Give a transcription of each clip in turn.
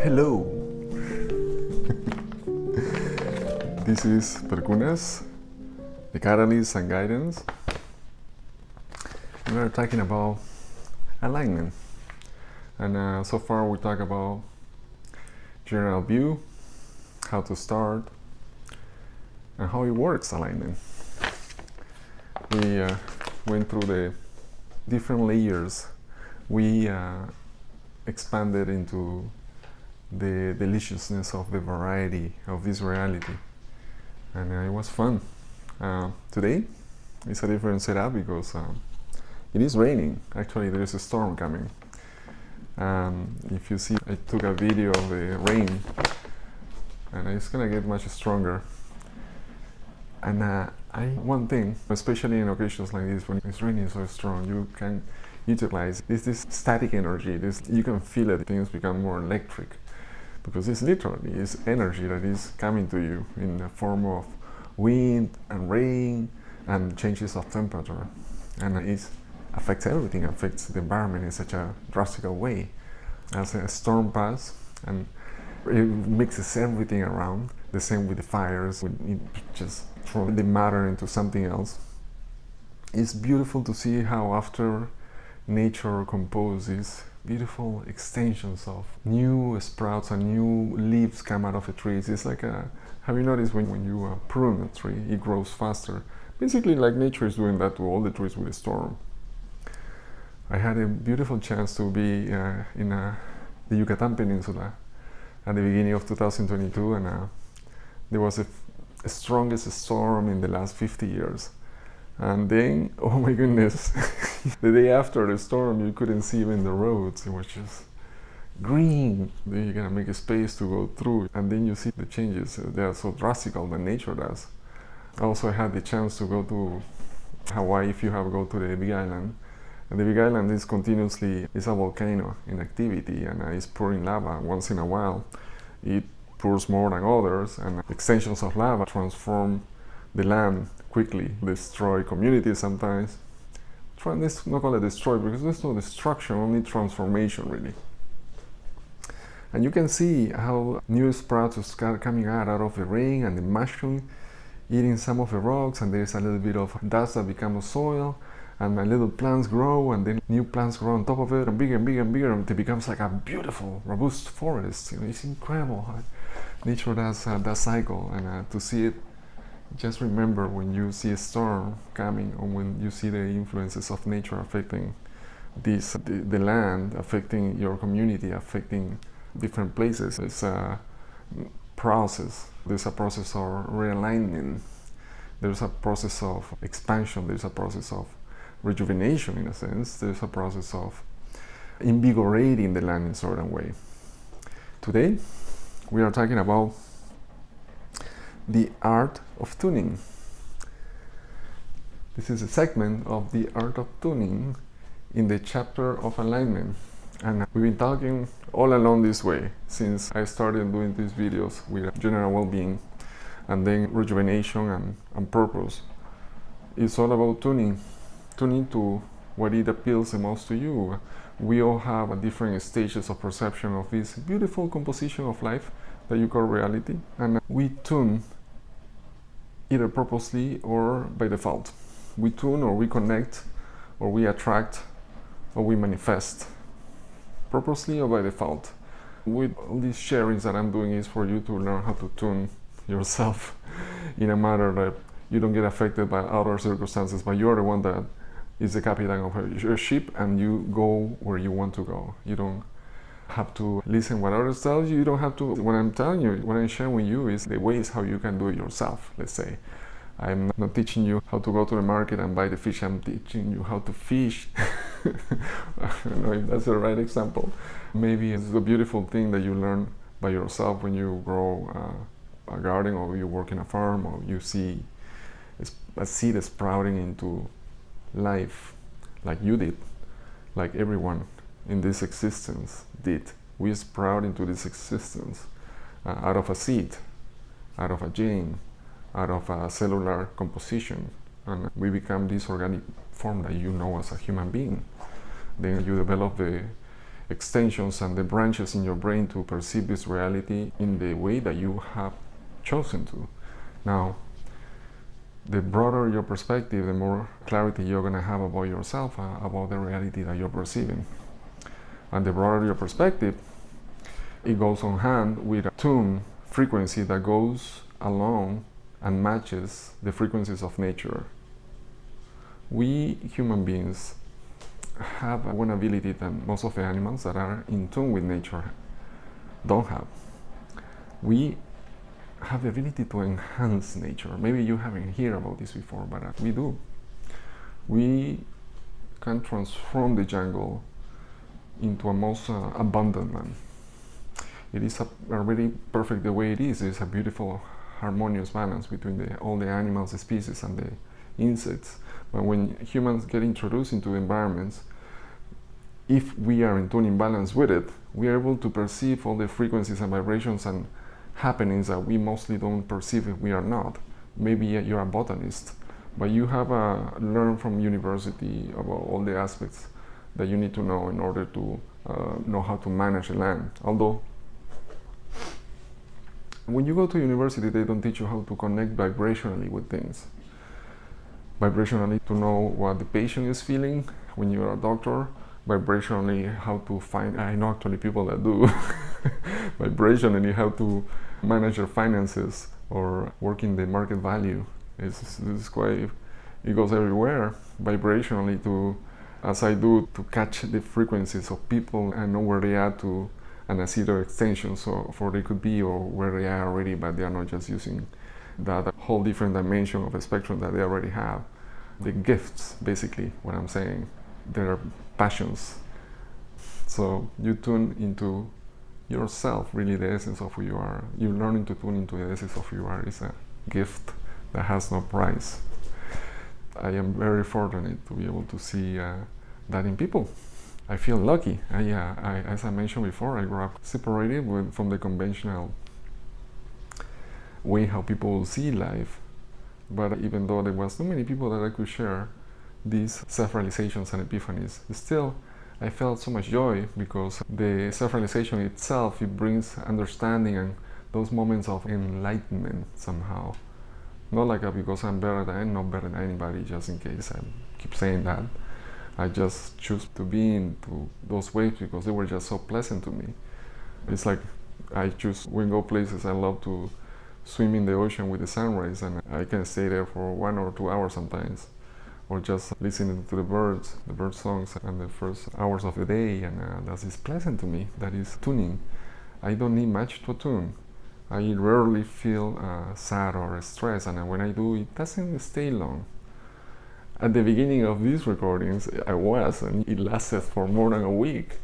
Hello! This is Perkunas, the catalyst and guidance. We are talking about alignment, and so far we talk about general view, how to start, and how it works, alignment. We went through the different layers. We expanded into the deliciousness of the variety of this reality, and it was fun. Today it's a different setup because it is raining. Actually, there is a storm coming. If you see, I took a video of the rain, and it's gonna get much stronger. And one thing, especially in occasions like this, when it's raining so strong, you can utilize this static energy. You can feel it. Things become more electric, because it's literally energy that is coming to you in the form of wind and rain and changes of temperature, and it affects everything, affects the environment in such a drastic way. As a storm passes, and it mixes everything around. The same with the fires, when it just throws the matter into something else. It's beautiful to see how after nature composes beautiful extensions of new sprouts and new leaves come out of the trees. It's like have you noticed when you prune a tree, it grows faster? Basically, like nature is doing that to all the trees with a storm. I had a beautiful chance to be in the Yucatan Peninsula at the beginning of 2022, and there was the strongest storm in the last 50 years. And then, oh my goodness, the day after the storm, you couldn't see even the roads. It was just green. Then you're gonna make a space to go through, and then you see the changes. They are so drastic that nature does. I also had the chance to go to Hawaii. If you have go to the Big Island, and the Big Island is it's a volcano in activity, and it's pouring lava once in a while. It pours more than others, and extensions of lava transform the land quickly, destroy communities sometimes. Let's not call it destroy, because there's no destruction, only transformation really. And you can see how new sprouts start coming out of the rain, and the mushroom eating some of the rocks, and there's a little bit of dust that becomes soil, and my little plants grow, and then new plants grow on top of it, and bigger and bigger and bigger, and it becomes like a beautiful, robust forest. It's incredible how nature does that cycle, and to see it. Just remember, when you see a storm coming, or when you see the influences of nature affecting the land, affecting your community, affecting different places, it's a process. There's a process of realignment. There's a process of expansion. There's a process of rejuvenation, in a sense. There's a process of invigorating the land in a certain way. Today, we are talking about the art of tuning. This is a segment of the art of tuning in the chapter of alignment, and we've been talking all along this way since I started doing these videos with general well-being, and then rejuvenation and purpose. It's all about tuning to what it appeals the most to you. We all have different stages of perception of this beautiful composition of life that you call reality, and we tune either purposely or by default. We tune, or we connect, or we attract, or we manifest, purposely or by default. With all these sharings that I'm doing is for you to learn how to tune yourself in a manner that you don't get affected by outer circumstances, but you're the one that is the captain of your ship, and you go where you want to go. You don't have to listen what others tell you. You don't have to. What I'm telling you, what I'm sharing with you, is the ways how you can do it yourself. Let's say I'm not teaching you how to go to the market and buy the fish. I'm teaching you how to fish. I don't know if that's the right example. Maybe it's a beautiful thing that you learn by yourself when you grow a garden, or you work in a farm, or you see a seed sprouting into life, like you did, like everyone in this existence did. We sprout into this existence out of a seed, out of a gene, out of a cellular composition, and we become this organic form that you know as a human being. Then you develop the extensions and the branches in your brain to perceive this reality in the way that you have chosen to. Now, the broader your perspective, the more clarity you're going to have about yourself, about the reality that you're perceiving. And the broader your perspective, it goes on hand with a tune frequency that goes along and matches the frequencies of nature. We human beings have one ability that most of the animals that are in tune with nature don't have. We have the ability to enhance nature. Maybe you haven't heard about this before, but we do. We can transform the jungle into a most abundant land. It is already perfect the way it is. It's a beautiful, harmonious balance between all the animals, the species, and the insects. But when humans get introduced into environments, if we are in tune, in balance with it, we are able to perceive all the frequencies and vibrations and happenings that we mostly don't perceive if we are not. Maybe you're a botanist, but you have learned from university about all the aspects that you need to know in order to know how to manage the land. Although, when you go to university, they don't teach you how to connect vibrationally with things. Vibrationally to know what the patient is feeling when you're a doctor. Vibrationally how to find, I know actually people that do, vibrationally how to manage your finances or work in the market value. It's quite, it goes everywhere. Vibrationally to, as I do, to catch the frequencies of people and know where they are to, and I see their extensions, so for they could be or where they are already, but they are not just using that whole different dimension of a spectrum that they already have. The gifts, basically, what I'm saying, their passions. So you tune into yourself, really the essence of who you are. You're learning to tune into the essence of who you are. It's a gift that has no price. I am very fortunate to be able to see that in people. I feel lucky. As I mentioned before, I grew up separated from the conventional way how people see life. But even though there was too many people that I could share these self-realizations and epiphanies, still I felt so much joy because the self-realization itself, it brings understanding and those moments of enlightenment somehow. Not like because I'm not better than anybody, just in case I keep saying that. I just choose to be into those waves because they were just so pleasant to me. It's like I choose, when I go places, I love to swim in the ocean with the sunrise, and I can stay there for 1 or 2 hours sometimes, or just listening to the bird songs and the first hours of the day, and that is pleasant to me. That is tuning. I don't need much to tune. I rarely feel sad or stressed, and when I do, it doesn't stay long. At the beginning of these recordings, I was, and it lasted for more than a week.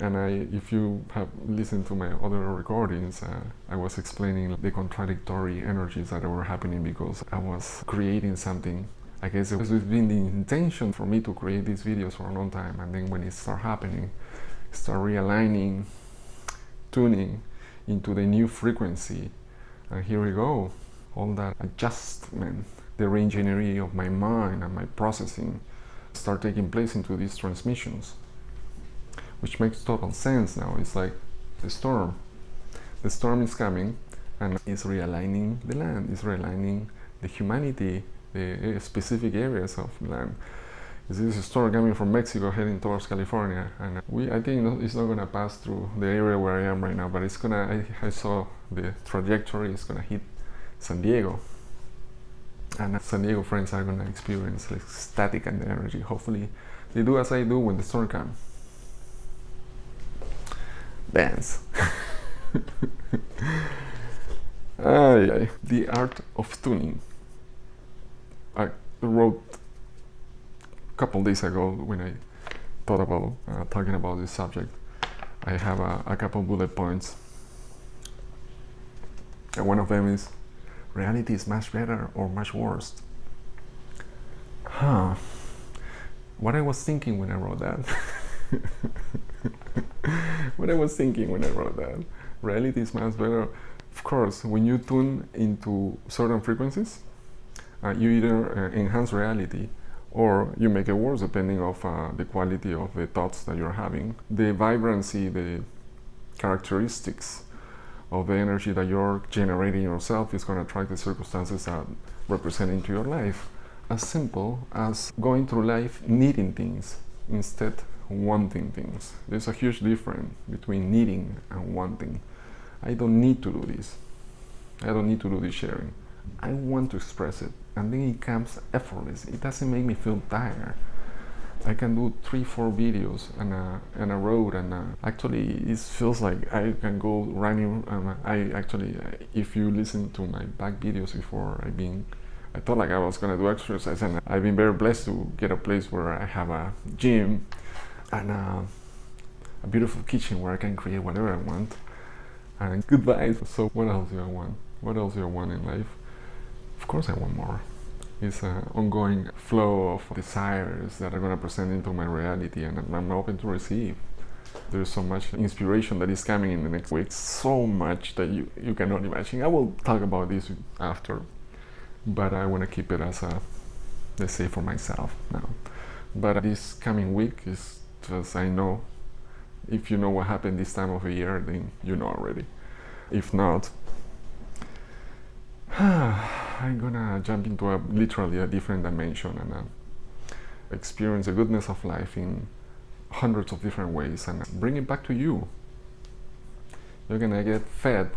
And if you have listened to my other recordings, I was explaining the contradictory energies that were happening because I was creating something. I guess it was been the intention for me to create these videos for a long time, and then when it started happening, start realigning, tuning into the new frequency. And here we go. All that adjustment, the re-engineering of my mind and my processing start taking place into these transmissions, which makes total sense now. It's like the storm. The storm is coming and it's realigning the land, it's realigning the humanity, the specific areas of land. This is a storm coming from Mexico heading towards California, and I think it's not gonna pass through the area where I am right now, but it's gonna, I saw the trajectory, it's gonna hit San Diego. And San Diego friends are gonna experience like static and energy. Hopefully they do as I do when the storm comes. Dance. The art of tuning. I wrote a couple days ago when I thought about talking about this subject. I have a couple bullet points. And one of them is, reality is much better or much worse. What I was thinking when I wrote that. What I was thinking when I wrote that. Reality is much better. Of course, when you tune into certain frequencies, you either enhance reality or you make it worse depending of the quality of the thoughts that you're having. The vibrancy, the characteristics of the energy that you're generating yourself is going to attract the circumstances that represent into your life. As simple as going through life needing things instead wanting things. There's a huge difference between needing and wanting. I don't need to do this. I don't need to do this sharing. I want to express it, and then it comes effortless. It doesn't make me feel tired. I can do 3-4 videos on a road, and actually it feels like I can go running. If you listen to my back videos before, I thought like I was gonna do exercise, and I've been very blessed to get a place where I have a gym and a beautiful kitchen where I can create whatever I want, and good vibes. So what else do I want? What else do I want in life? Of course I want more. It's an ongoing flow of desires that are going to present into my reality, and I'm open to receive. There's so much inspiration that is coming in the next week, so much that you cannot imagine. I will talk about this after, but I want to keep it as a, let's say, for myself now. But this coming week is just, I know, if you know what happened this time of the year, then you know already. If not, I'm gonna jump into literally a different dimension and experience the goodness of life in hundreds of different ways and bring it back to you. You're gonna get fed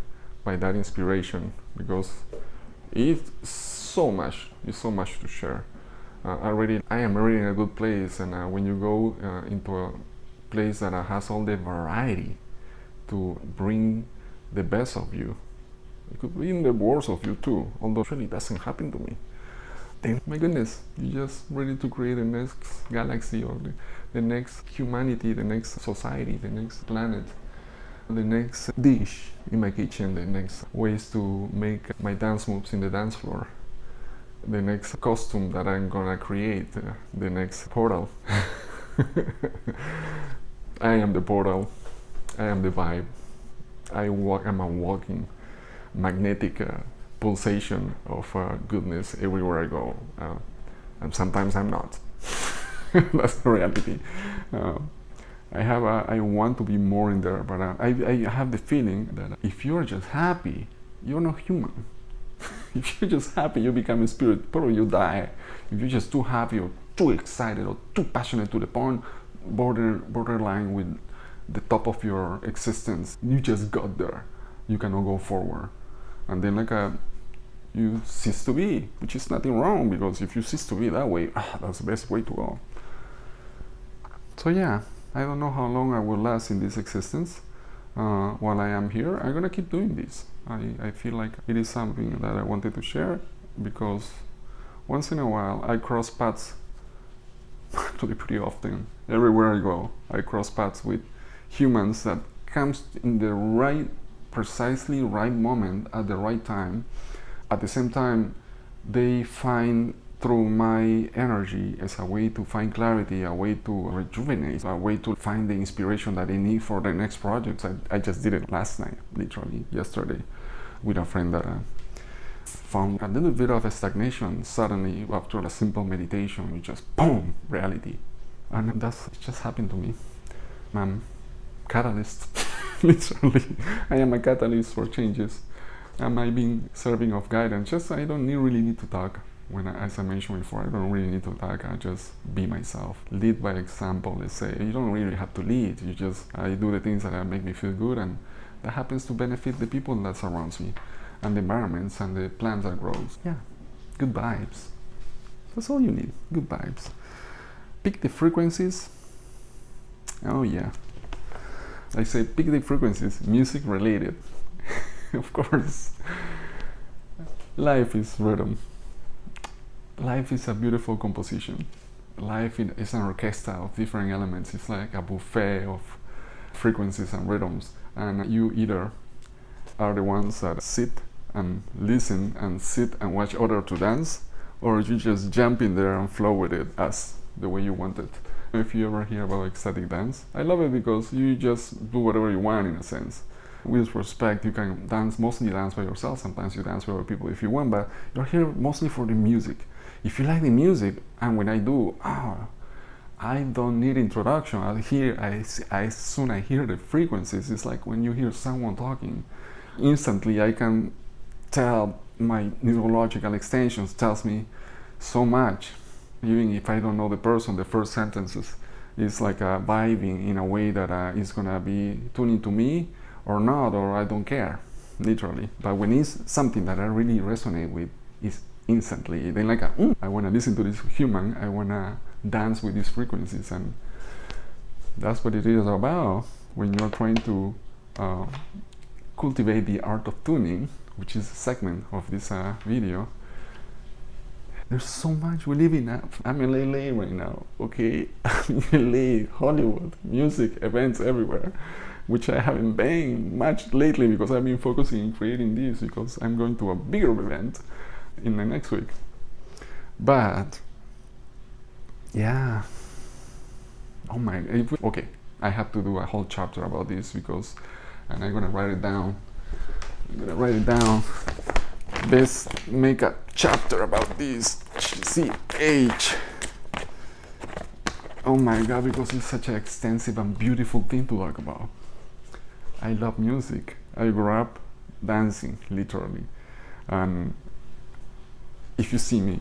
by that inspiration because it's so much to share. I am already in a good place, and when you go into a place that has all the variety to bring the best of you, it could be in the worst of you too, although it really doesn't happen to me. Then, my goodness, you're just ready to create the next galaxy or the next humanity, the next society, the next planet, the next dish in my kitchen, the next ways to make my dance moves in the dance floor, the next costume that I'm gonna create, the next portal. I am the portal, I am the vibe, I'm a walking magnetic pulsation of goodness everywhere I go, and sometimes I'm not. That's the reality. I want to be more in there, but I have the feeling that if you're just happy, you're not human. If you're just happy, you become a spirit, probably you die. If you're just too happy or too excited or too passionate to the point borderline with the top of your existence, you just got there. You cannot go forward. And then you cease to be, which is nothing wrong, because if you cease to be that way, that's the best way to go. So yeah, I don't know how long I will last in this existence. While I am here, I'm gonna keep doing this. I feel like it is something that I wanted to share, because once in a while I cross paths, actually pretty often, everywhere I go, I cross paths with humans that comes in the precisely right moment at the right time. At the same time, they find through my energy as a way to find clarity, a way to rejuvenate, a way to find the inspiration that they need for their next projects. I just did it last night, literally yesterday, with a friend that found a little bit of a stagnation suddenly after a simple meditation. We just boom, reality. And it just happened to me. I'm catalyst. Literally, I am a catalyst for changes. Am I being serving of guidance? Just I don't really need to talk. As I mentioned before, I don't really need to talk. I just be myself. Lead by example, let's say. You don't really have to lead. I do the things that make me feel good, and that happens to benefit the people that surrounds me, and the environments, and the plants that grows. Yeah, good vibes. That's all you need. Good vibes. Pick the frequencies. Oh yeah. I say pick the frequencies, music related. Of course. Life is rhythm. Life is a beautiful composition. Life is an orchestra of different elements. It's like a buffet of frequencies and rhythms. And you either are the ones that sit and listen and sit and watch others to dance, or you just jump in there and flow with it as the way you want it. If you ever hear about ecstatic dance, I love it because you just do whatever you want, in a sense. With respect, you can mostly dance by yourself. Sometimes you dance with other people if you want, but you're here mostly for the music. If you like the music, and when I do, I don't need introduction. As soon I hear the frequencies, it's like when you hear someone talking, instantly I can tell. My neurological extensions tells me so much. Even if I don't know the person, the first sentences is like vibing in a way that is gonna be tuning to me or not, or I don't care, literally. But when it's something that I really resonate with, it's instantly. Then like, I wanna listen to this human, I wanna dance with these frequencies, and that's what it is about when you're trying to cultivate the art of tuning, which is a segment of this video. There's so much we live in. I'm in LA right now, okay? I'm in LA, Hollywood, music, events everywhere, which I haven't been much lately because I've been focusing on creating this because I'm going to a bigger event in the next week. But, yeah. Oh my, okay. I have to do a whole chapter about this because, and I'm gonna write it down. Let's make a chapter about this. CH. Oh my god, because it's such an extensive and beautiful thing to talk about. I love music. I grew up dancing, literally. And if you see me,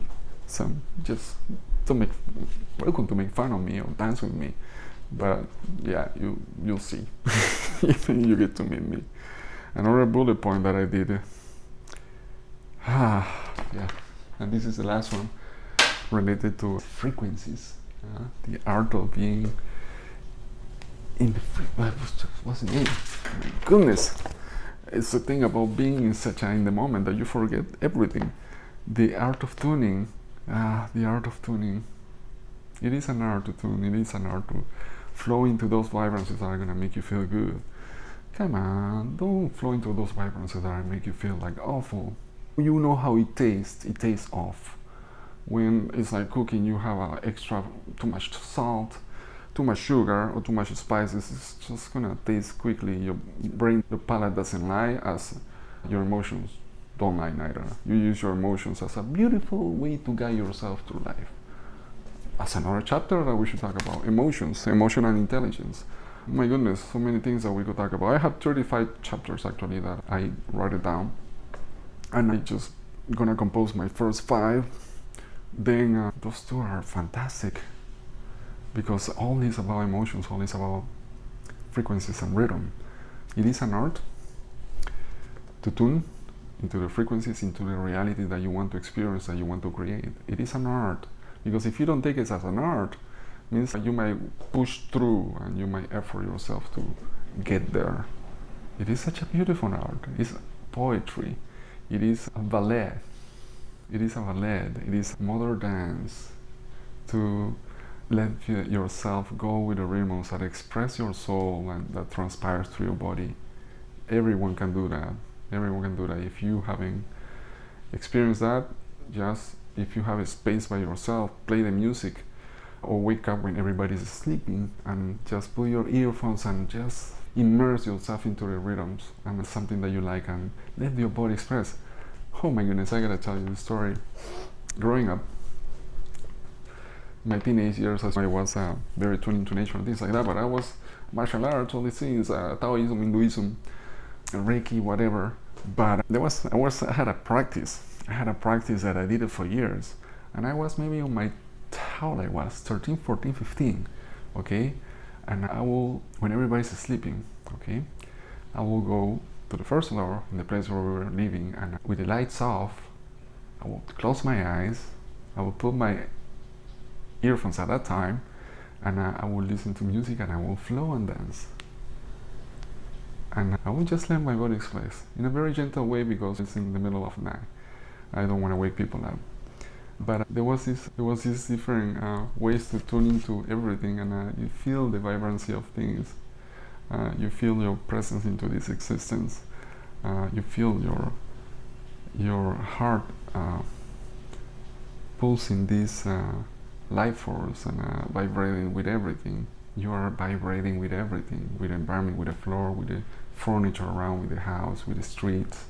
just welcome to make fun of me or dance with me. But yeah, you'll see. You get to meet me. Another bullet point that I did. Yeah, and this is the last one related to frequencies. The art of being in the what's the name? My goodness, it's the thing about being in the moment that you forget everything. The art of tuning. The art of tuning. It is an art to tune. It is an art to flow into those vibrancies that are gonna make you feel good. Come on, don't flow into those vibrancies that make you feel like awful. You know how it tastes. It tastes off. When it's like cooking, you have too much salt, too much sugar, or too much spices. It's just gonna taste quickly. Your brain, your palate doesn't lie, as your emotions don't lie neither. You use your emotions as a beautiful way to guide yourself through life. That's another chapter that we should talk about. Emotions, emotional intelligence. My goodness, so many things that we could talk about. I have 35 chapters actually that I wrote it down. And I just gonna compose my first 5. Then those 2 are fantastic because all is about emotions, all is about frequencies and rhythm. It is an art to tune into the frequencies, into the reality that you want to experience, that you want to create. It is an art because if you don't take it as an art, it means that you might push through and you might effort yourself to get there. It is such a beautiful art. It's poetry. It is a ballet. It is a ballet. It is modern dance to let yourself go with the rhythms that express your soul and that transpires through your body. Everyone can do that. Everyone can do that. If you haven't experienced that, just if you have a space by yourself, play the music or wake up when everybody's sleeping and just put your earphones and just immerse yourself into the rhythms and something that you like and let your body express. Oh my goodness, I gotta tell you the story. Growing up, my teenage years, I was very tuned into nature and things like that, but I was martial arts, all these things, Taoism, Hinduism, Reiki, whatever. But I had a practice. I had a practice that I did it for years. And I was maybe on my, how old I was, 13, 14, 15, okay? And I will, when everybody's sleeping, okay, I will go to the first floor in the place where we were living, and with the lights off, I will close my eyes, I will put my earphones at that time, and I will listen to music and I will flow and dance. And I will just let my body express in a very gentle way because it's in the middle of the night. I don't want to wake people up. But there was these different ways to tune into everything, and you feel the vibrancy of things. You feel your presence into this existence. You feel your heart pulsing this life force and vibrating with everything. You are vibrating with everything, with the environment, with the floor, with the furniture around, with the house, with the streets,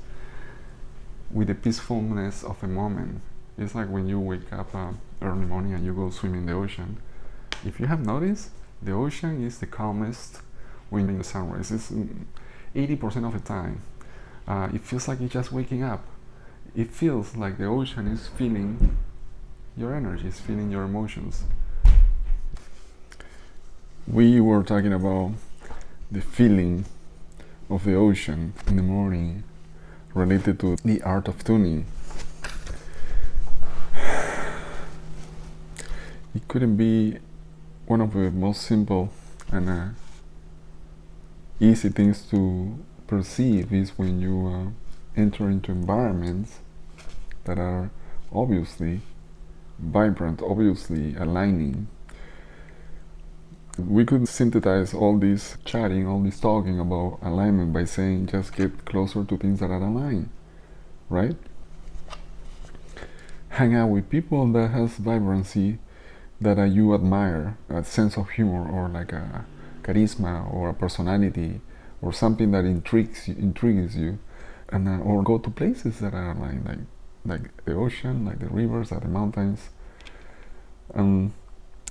with the peacefulness of a moment. It's like when you wake up early morning and you go swim in the ocean. If you have noticed, the ocean is the calmest when the sun rises. 80% of the time, it feels like you're just waking up. It feels like the ocean is feeling your energy, is feeling your emotions. We were talking about the feeling of the ocean in the morning related to the art of tuning. It couldn't be one of the most simple and easy things to perceive is when you enter into environments that are obviously vibrant, obviously aligning. We could synthesize all this chatting, all this talking about alignment by saying just get closer to things that are aligned, right? Hang out with people that has vibrancy that you admire, a sense of humor or like a charisma or a personality or something that intrigues you, and or go to places that are aligned, like the ocean, like the rivers, like the mountains, and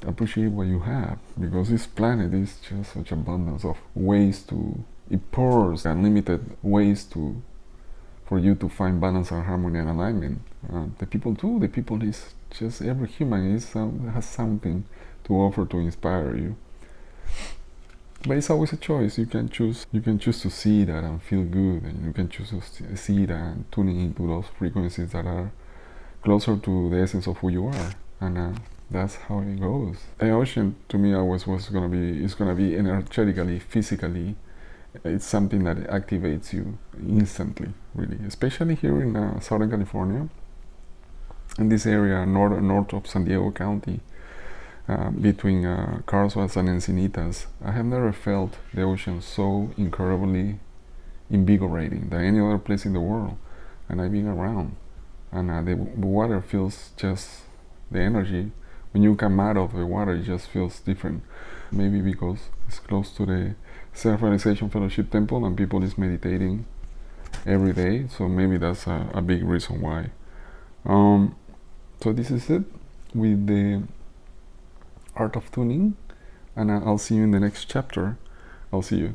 appreciate what you have, because this planet is just such abundance of ways to, it pours unlimited ways to, for you to find balance and harmony and alignment. The people too, the people is just, every human is has something to offer to inspire you. But it's always a choice. You can choose to see that and feel good, and you can choose to see that and tuning into those frequencies that are closer to the essence of who you are, and that's how it goes. The ocean to me always was gonna be, it's gonna be energetically, physically, it's something that activates you instantly, really, especially here in Southern California, in this area north of San Diego County, between Carlsbad and Encinitas. I have never felt the ocean so incredibly invigorating than any other place in the world, and I've been around, and the water feels just, the energy when you come out of the water, it just feels different. Maybe because it's close to the Self-Realization Fellowship Temple and people is meditating every day, so maybe that's a big reason why. So this is it with the art of tuning, and I'll see you in the next chapter. I'll see you.